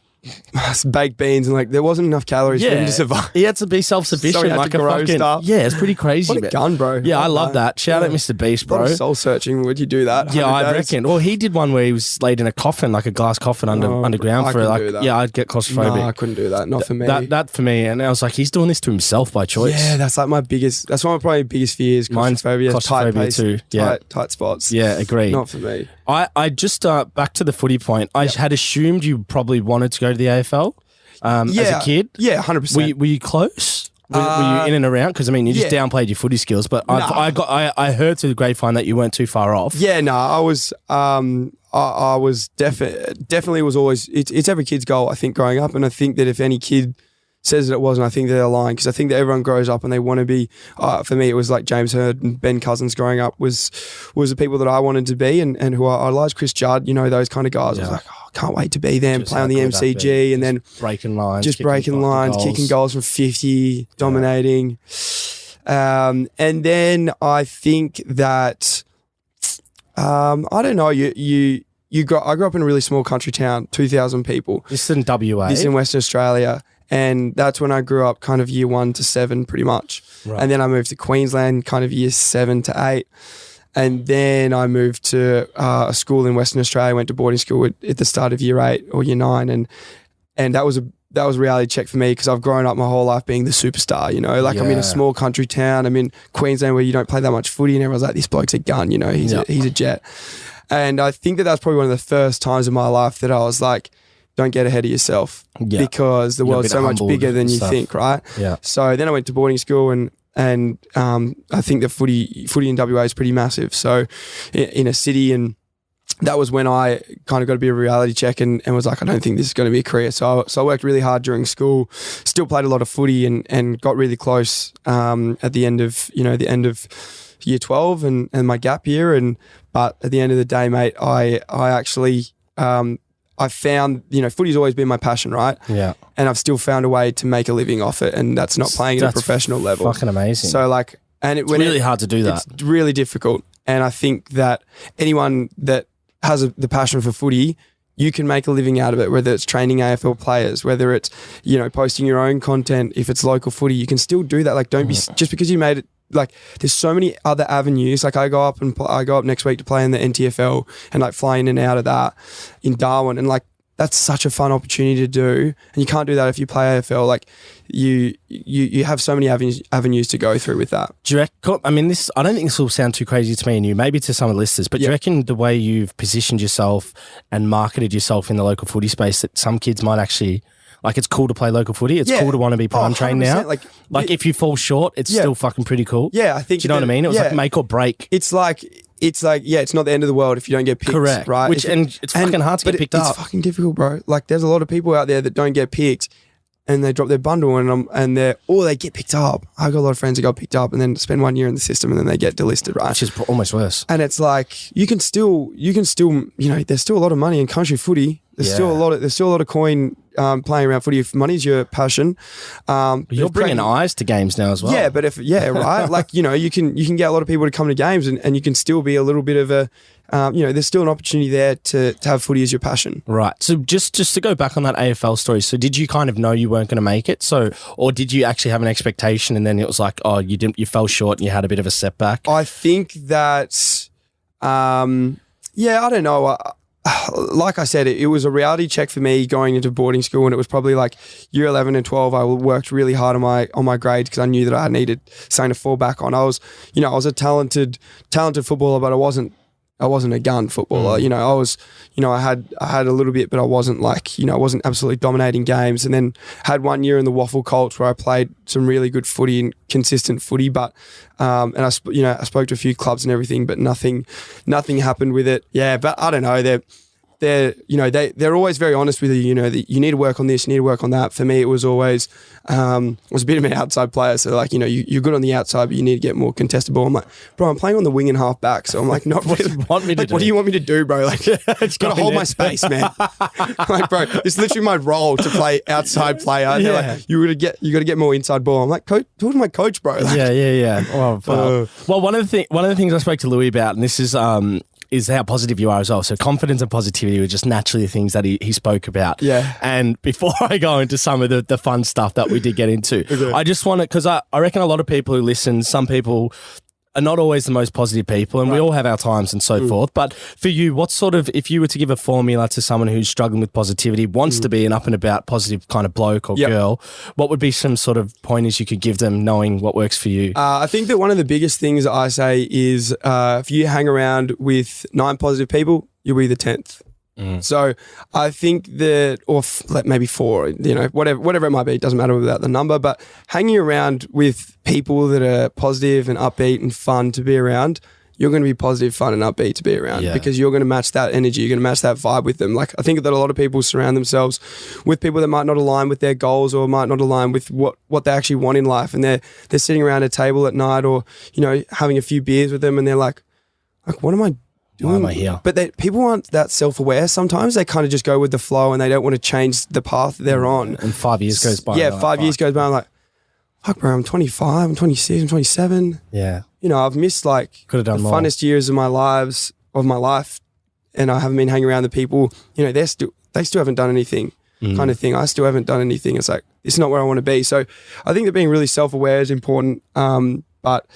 B: baked beans and like there wasn't enough calories for him to survive.
A: He had to be self-sufficient. Like a fucking stuff. Yeah, it's pretty crazy.
B: What a gun, bro.
A: Yeah, I love that. Shout out Mr. Beast, bro.
B: Soul searching. Would you do that?
A: Yeah, I reckon. Well, he did one where he was laid in a coffin, like a glass coffin underground for like. Yeah, I'd get claustrophobic.
B: No, I couldn't do that. Not for me.
A: That for me. And I was like, he's doing this to himself by choice.
B: Yeah, that's like that's one of my biggest fears. Claustrophobia.
A: Claustrophobia too. Yeah,
B: tight spots.
A: Yeah, agreed.
B: Not for me.
A: I just back to the footy point. I had assumed you probably wanted to go to the AFL. As a kid?
B: Yeah, 100%.
A: Were you close? Were you in and around? Because I mean, you just downplayed your footy skills, but I heard through the grapevine that you weren't too far off.
B: Yeah, no, I was. I was definitely was always. It's every kid's goal, I think, growing up, and I think that if any kid says that it wasn't, I think they're lying, because I think that everyone grows up and they want to be. For me, it was like James Hird and Ben Cousins growing up was the people that I wanted to be, and who I idolized. Chris Judd, those kind of guys. I was like, can't wait to be them, just play on the MCG, and then
A: breaking lines,
B: kicking goals from 50, dominating. And then I think that I don't know. I grew up in a really small country town, 2,000 people.
A: This is in WA.
B: This is in Western Australia. And that's when I grew up, kind of year 1 to 7 pretty much. Right. And then I moved to Queensland kind of year 7 to 8. And then I moved to a school in Western Australia, went to boarding school at the start of year 8 or year 9. And that was a reality check for me, because I've grown up my whole life being the superstar, I'm in a small country town. I'm in Queensland where you don't play that much footy, and everyone's like, this bloke's a gun, he's a jet. And I think that that's probably one of the first times in my life that I was like, don't get ahead of yourself, because the world's so much bigger than you think, right?
A: Yeah.
B: So then I went to boarding school, and I think that footy in WA is pretty massive. So in a city, and that was when I kind of got a bit of a reality check and was like, I don't think this is going to be a career. So I worked really hard during school, still played a lot of footy, and got really close at the end of year 12 and my gap year. But at the end of the day, mate, I actually I found, footy's always been my passion, right?
A: Yeah.
B: And I've still found a way to make a living off it, and that's not playing at a professional level.
A: Fucking amazing.
B: So
A: it's really hard to do that.
B: It's really difficult. And I think that anyone that has the passion for footy, you can make a living out of it, whether it's training AFL players, whether it's, posting your own content. If it's local footy, you can still do that. Like, don't be, just because you made it, like, there's so many other avenues. Like, I go up next week to play in the NTFL and like fly in and out of that in Darwin, and like that's such a fun opportunity to do. And you can't do that if you play AFL. Like, you have so many avenues to go through with that.
A: Do you reckon, I don't think this will sound too crazy to me and you, maybe to some of the listeners, but do you reckon the way you've positioned yourself and marketed yourself in the local footy space, that some kids might actually, like, it's cool to play local footy. It's cool to want to be prime trained now. Like if you fall short, it's still fucking pretty cool.
B: Yeah, I think.
A: Do you know what I mean? It was like make or break.
B: It's like, it's not the end of the world if you don't get picked. Correct. Right.
A: It's fucking hard to get picked up.
B: It's fucking difficult, bro. Like, there's a lot of people out there that don't get picked, and they drop their bundle and they get picked up. I've got a lot of friends that got picked up and then spend 1 year in the system and then they get delisted, right?
A: Which is almost worse.
B: And it's like, you can still, there's still a lot of money in country footy. There's still a lot of coin playing around footy. If money's your passion,
A: You're bringing eyes to games now as well.
B: Yeah, but right. Like, you can get a lot of people to come to games, and you can still be a little bit of a, there's still an opportunity there to have footy as your passion.
A: Right. So just to go back on that AFL story, so did you kind of know you weren't going to make it? So, or did you actually have an expectation and then it was like, oh, you fell short and you had a bit of a setback?
B: I think that, I don't know. Like I said, it was a reality check for me going into boarding school, and it was probably like year 11 and 12. I worked really hard on my grades because I knew that I needed something to fall back on. I was a talented footballer, but I wasn't a gun footballer. I had a little bit, but I wasn't I wasn't absolutely dominating games. And then had 1 year in the Waffle Colts where I played some really good footy and consistent footy, but and I spoke to a few clubs and everything, but nothing happened with it. Yeah, but I don't know. They're always very honest with you. That you need to work on this, you need to work on that. For me, it was always was a bit of an outside player. So you're good on the outside, but you need to get more contested ball. I'm like, bro, I'm playing on the wing and half back, so I'm like, not
A: what
B: really.
A: do you want me to do?
B: What do you want me to do, bro? Like, it's got to hold my space, man. Like, bro, it's literally my role to play outside player. And they're like, you got to get more inside ball. I'm like, coach, talk to my coach, bro. Like,
A: yeah. Well, one of the things I spoke to Louis about, and this is how positive you are as well. So confidence and positivity were just naturally things that he spoke about.
B: Yeah.
A: And before I go into some of the fun stuff that we did get into, okay. I just want to, because I reckon a lot of people who listen, some people are not always the most positive people, and we all have our times and so forth. But for you, what sort of, if you were to give a formula to someone who's struggling with positivity, wants to be an up and about positive kind of bloke or girl, what would be some sort of pointers you could give them knowing what works for you?
B: I think that one of the biggest things I say is if you hang around with 9 positive people, you'll be the 10th. So I think that, or maybe 4, whatever it might be, it doesn't matter about the number, but hanging around with people that are positive and upbeat and fun to be around, you're going to be positive, fun and upbeat to be around because you're going to match that energy, you're going to match that vibe with them. Like, I think that a lot of people surround themselves with people that might not align with their goals or might not align with what they actually want in life, and they're sitting around a table at night or, having a few beers with them, and they're like, what am I doing?
A: Why am I here?
B: But people aren't that self-aware. Sometimes they kind of just go with the flow and they don't want to change the path they're on.
A: And 5 years goes by.
B: Yeah, 5 years goes by. I'm like, fuck, bro, I'm 25, I'm 26, I'm 27.
A: Yeah.
B: I've missed the funnest years of my life, and I haven't been hanging around the people, they still haven't done anything kind of thing. I still haven't done anything. It's like, it's not where I want to be. So I think that being really self-aware is important. But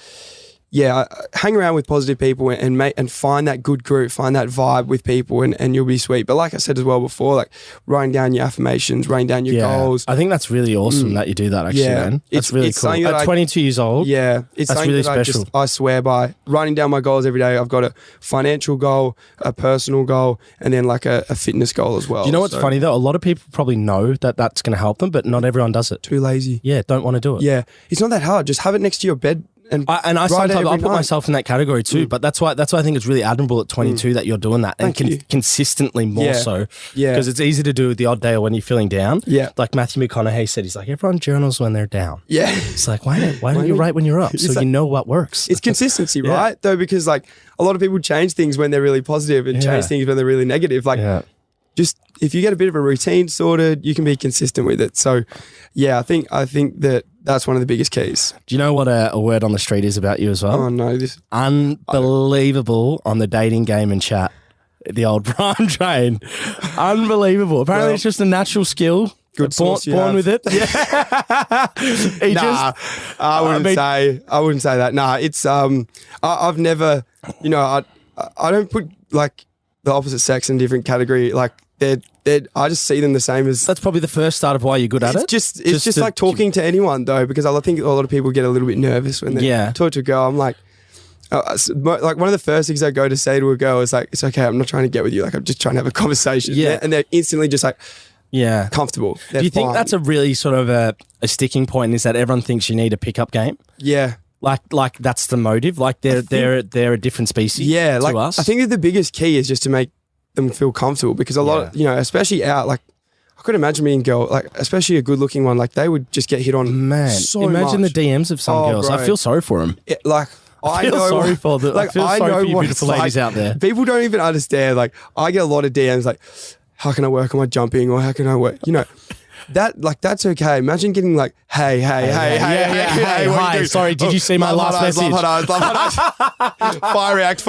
B: yeah, hang around with positive people and find that good group, find that vibe with people, and you'll be sweet. But like I said as well before, like writing down your affirmations, writing down your goals.
A: I think that's really awesome that you do that actually, man. That's really cool. At 22 years old,
B: it's something really special. I swear by. Writing down my goals every day. I've got a financial goal, a personal goal, and then like a fitness goal as well.
A: Do you know what's funny though? A lot of people probably know that that's going to help them, but not everyone does it.
B: Too lazy.
A: Yeah, don't want to do it.
B: Yeah, it's not that hard. Just have it next to your bed. And I
A: sometimes I put myself in that category too, but that's why I think it's really admirable at 22 that you're doing that and consistently more so. Yeah, because it's easy to do the odd day or when you're feeling down. Yeah, like Matthew McConaughey said, he's like, everyone journals when they're down. Yeah, it's like why don't you write when you're up so you know what works?
B: It's consistency, right? Though, because like a lot of people change things when they're really positive and change things when they're really negative. Like just if you get a bit of a routine sorted, you can be consistent with it. So yeah, I think that's one of the biggest keys.
A: Do you know what a word on the street is about you as well?
B: Oh no,
A: unbelievable on the dating game and chat. The old Brian Train. Unbelievable. Apparently it's just a natural skill.
B: Good
A: born with it. Yeah.
B: I wouldn't say that. Nah, it's I've never, I don't put like the opposite sex in different category. Like I just see them the same as.
A: That's probably the first start of why you're good at it.
B: It's just like talking to anyone though, because I think a lot of people get a little bit nervous when they talk to a girl. I'm like, like one of the first things I go to say to a girl is like, it's okay, I'm not trying to get with you. Like I'm just trying to have a conversation. Yeah, and they're instantly just like, comfortable.
A: Do you think that's a really sort of a sticking point? Is that everyone thinks you need a pickup game?
B: Yeah.
A: Like that's the motive. Like they're a different species. Yeah,
B: like
A: to us.
B: I think that the biggest key is just to make them feel comfortable, because a lot of, especially out, like I could imagine being a girl, like especially a good looking one, like they would just get hit on. Man,
A: imagine the DMs of some girls. Bro. I feel sorry for them.
B: I feel sorry for you beautiful ladies out there. People don't even understand. Like I get a lot of DMs like, how can I work on my jumping, or how can I work? that's okay. Imagine getting like, hey, what
A: hi,
B: you do?
A: sorry, did you see my last message?
B: Fire react.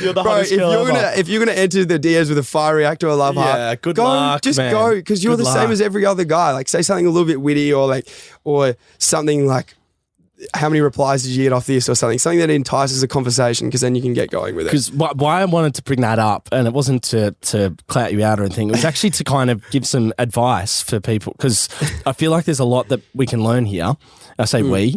A: You're the
B: Bro,
A: hottest girl ever.
B: if you're gonna enter the DMs with a fire react or a love heart,
A: good luck,
B: just
A: man.
B: go, because you're
A: Good
B: the same
A: luck.
B: as every other guy. Like, say something a little bit witty or something like, how many replies did you get off this or something that entices a conversation, because then you can get going with it.
A: Because why I wanted to bring that up, and it wasn't to clout you out or anything, it was actually to kind of give some advice for people, because I feel like there's a lot that we can learn here. I say we,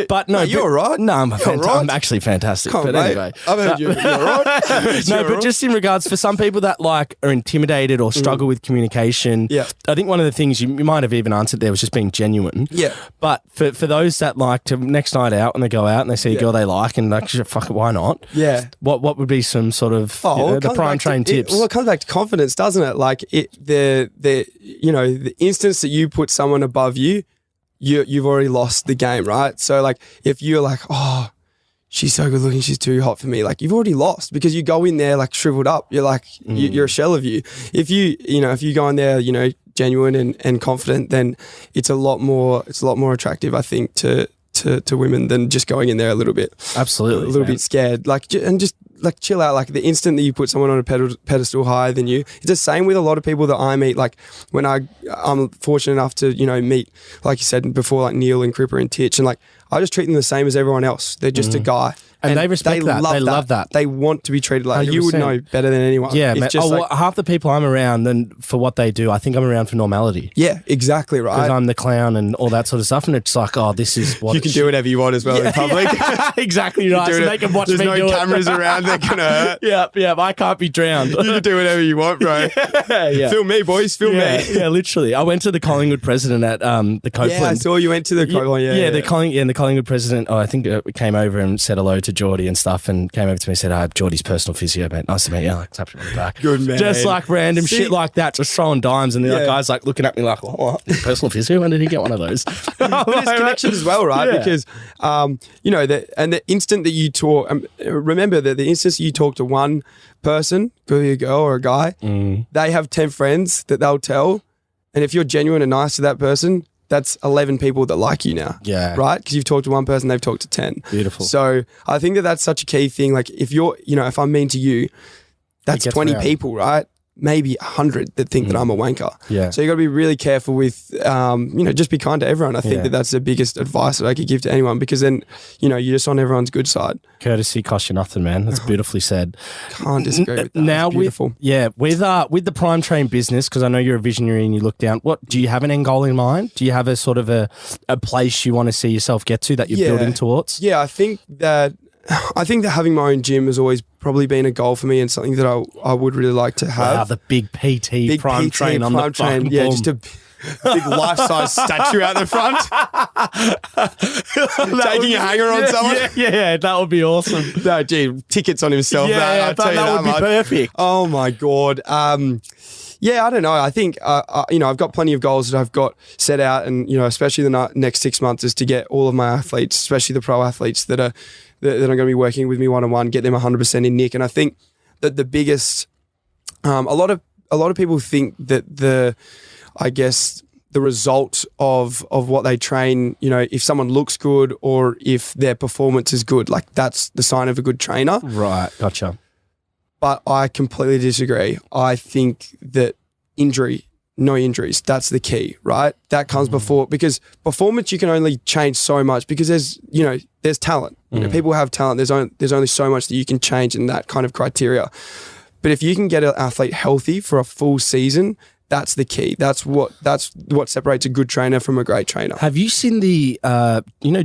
A: but no,
B: you're right.
A: No, I'm actually fantastic.
B: Come on,
A: but
B: mate.
A: anyway,
B: I've heard you're right.
A: no, but just in regards for some people that like are intimidated or struggle with communication, I think one of the things you might have even answered there was just being genuine.
B: Yeah.
A: But for those that like to next night out when they go out and they see a girl they like and like, fuck it, why not?
B: Yeah.
A: What would be some sort of the prime train tips?
B: It comes back to confidence, doesn't it? Like the instance that you put someone above you, you've already lost the game, right? So like if you're like, oh, she's so good looking, she's too hot for me, like you've already lost, because you go in there like shriveled up. You're like you're a shell of you. If you go in there, genuine and confident, then it's a lot more attractive, I think, to women than just going in there a little bit.
A: Absolutely.
B: A little bit scared. And just like chill out. Like the instant that you put someone on a pedestal higher than you, it's the same with a lot of people that I meet. Like when I'm fortunate enough to, meet, like you said before, like Neil and Cripper and Titch, and like I just treat them the same as everyone else. They're just a guy.
A: And they respect that. They love that.
B: They want to be treated like
A: 100%.
B: You would know better than anyone.
A: Yeah,
B: it's
A: man.
B: just
A: half the people I'm around, then for what they do, I think I'm around for normality.
B: Yeah, exactly right.
A: Because I'm the clown and all that sort of stuff, and it's like, oh, this is what
B: you can do whatever you want as well in public.
A: Exactly right. So they can watch me do it.
B: There's no cameras around that can hurt.
A: Yeah, I can't be drowned.
B: You can do whatever you want, bro.
A: Yeah.
B: Film me, boys. Film me.
A: Yeah, literally. I went to the Collingwood president at the Copeland.
B: Yeah, I saw you went to the Copeland.
A: The Collingwood president. I think came over and said hello to Geordie and stuff, and came over to me and said, "Hi, Geordie's personal physio, mate. Nice to meet you." Like, tapped him on the back.
B: Good man.
A: Just like random shit like that, just throwing dimes, and the guy's like looking at me like, "Oh, personal physio? When did he get one of those?"
B: But there's connections as well, right?
A: Yeah.
B: Because the instant that you talk, remember that the instant you talk to one person, could be a girl or a guy, they have 10 friends that they'll tell, and if you're genuine and nice to that person, that's 11 people that like you now.
A: Yeah.
B: Right? Because you've talked to one person, they've talked to 10.
A: Beautiful.
B: So I think that that's such a key thing. Like if you're, if I'm mean to you, that's 20 people, right? Maybe 100 that think that I'm a wanker.
A: Yeah.
B: So you got to be really careful with, just be kind to everyone. I think that that's the biggest advice that I could give to anyone, because then, you're just on everyone's good side.
A: Courtesy costs you nothing, man. That's beautifully said.
B: Can't disagree with that.
A: Now,
B: it's beautiful.
A: with the prime train business, because I know you're a visionary and you look down, do you have an end goal in mind? Do you have a sort of a place you want to see yourself get to that you're building towards?
B: Yeah, I think that having my own gym has always probably been a goal for me, and something that I would really like to have.
A: Wow, the big prime train on the fucking
B: yeah,
A: boom.
B: just a big life-size statue out the front. Taking a hanger on someone.
A: Yeah, that would be awesome.
B: No, gee, tickets on himself.
A: Yeah, that would be perfect.
B: Oh my God. Yeah, I don't know. I think, I've got plenty of goals that I've got set out, and, especially the next 6 months is to get all of my athletes, especially the pro athletes that are going to be working with me one-on-one, get them 100% in nick. And I think that the biggest, a lot of people think that the result of what they train, if someone looks good or if their performance is good, like that's the sign of a good trainer.
A: Right, gotcha.
B: But I completely disagree. I think that no injuries, that's the key, right? That comes before, because performance you can only change so much, because there's talent. People have talent. There's only so much that you can change in that kind of criteria. But if you can get an athlete healthy for a full season, that's the key. That's what separates a good trainer from a great trainer.
A: Have you seen the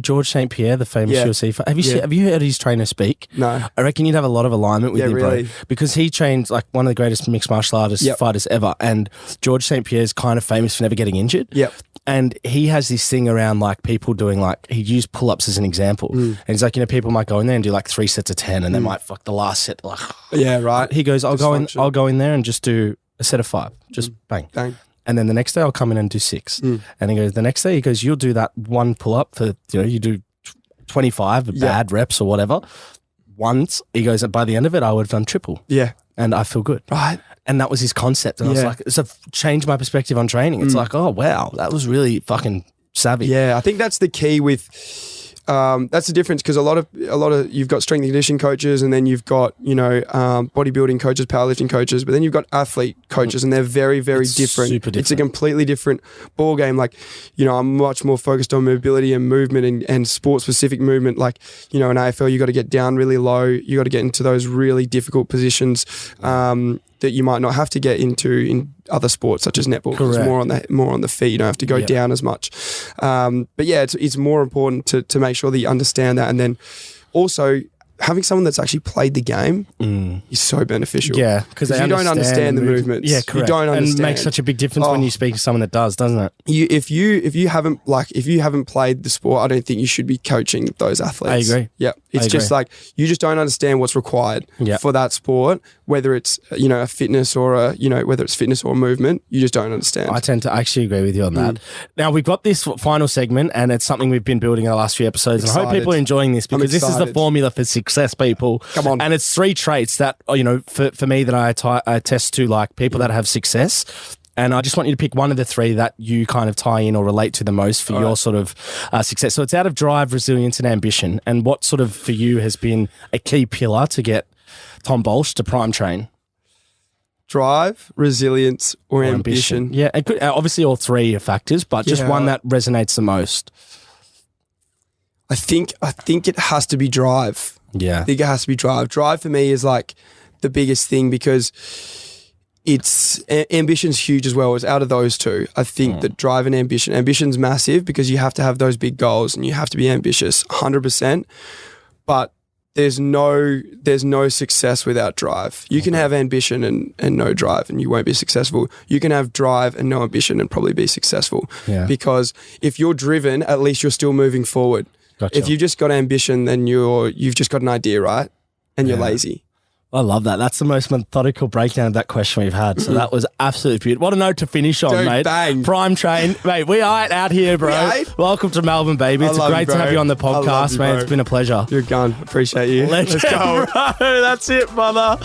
A: George St. Pierre, the famous UFC fighter? Have you heard his trainer speak?
B: No.
A: I reckon you'd have a lot of alignment with him,
B: really.
A: bro, because he trains like one of the greatest mixed martial artists fighters ever, and George St. Pierre is kind of famous for never getting injured.
B: Yep.
A: And he has this thing around like people doing like, he used pull-ups as an example. And he's like, people might go in there and do like 3 sets of 10 and they might fuck the last set. Like,
B: yeah, right.
A: He goes, I'll go in there and just do a set of 5, just bang. And then the next day I'll come in and do 6. And he goes, the next day, you'll do that one pull-up for, you do 25 bad reps or whatever. Once, he goes, by the end of it, I would have done triple.
B: Yeah.
A: And I feel good.
B: Right.
A: And that was his concept. And I was like, it's changed my perspective on training. It's like, oh, wow, that was really fucking savvy.
B: Yeah, I think that's the key with, that's the difference, because a lot of you've got strength and conditioning coaches, and then you've got, bodybuilding coaches, powerlifting coaches, but then you've got athlete coaches, and they're very, very different.
A: Super different.
B: It's a completely different ball game. Like, I'm much more focused on mobility and movement and sport specific movement. Like, in AFL, you got to get down really low. You got to get into those really difficult positions that you might not have to get into in other sports such as netball.
A: Correct.
B: It's more on the feet. You don't have to go down as much. But yeah, it's more important to make sure that you understand that, and then also having someone that's actually played the game is so beneficial.
A: Yeah, because
B: you don't understand the movements.
A: Yeah, correct.
B: You don't understand.
A: And it makes such a big difference when you speak to someone that does, doesn't it?
B: If you haven't played the sport, I don't think you should be coaching those athletes.
A: I agree.
B: Yeah, it's just like you just don't understand what's required for that sport, whether it's a fitness or whether it's fitness or movement. You just don't understand.
A: I tend to actually agree with you on that. Now we've got this final segment, and it's something we've been building in the last few episodes. And I hope people are enjoying this, because this is the formula for success, people.
B: Come on.
A: And it's 3 traits that for me that I test to, like people that have success. And I just want you to pick one of the 3 that you kind of tie in or relate to the most for your sort of success. So it's out of drive, resilience, and ambition. And what sort of for you has been a key pillar to get Tom Baulch to prime train?
B: Drive, resilience, or ambition.
A: Yeah, it could, obviously all 3 are factors, but just one that resonates the most.
B: I think it has to be drive.
A: Yeah.
B: I think it has to be drive. Drive for me is like the biggest thing, because ambition's huge as well. It's out of those 2. I think that drive and ambition's massive, because you have to have those big goals and you have to be ambitious 100%. But there's no success without drive. You can have ambition and no drive, and you won't be successful. You can have drive and no ambition and probably be successful.
A: Yeah.
B: Because if you're driven, at least you're still moving forward.
A: Gotcha.
B: If you've just got ambition, then you've just got an idea, right? And you're lazy.
A: I love that. That's the most methodical breakdown of that question we've had. So that was absolutely beautiful. What a note to finish on, mate.
B: Bang.
A: Prime train. Mate, we are out here, bro. Welcome to Melbourne, baby. It's great to have you on the podcast, man. It's been a pleasure.
B: You're gone. Appreciate you.
A: Let's go, bro. That's it, brother.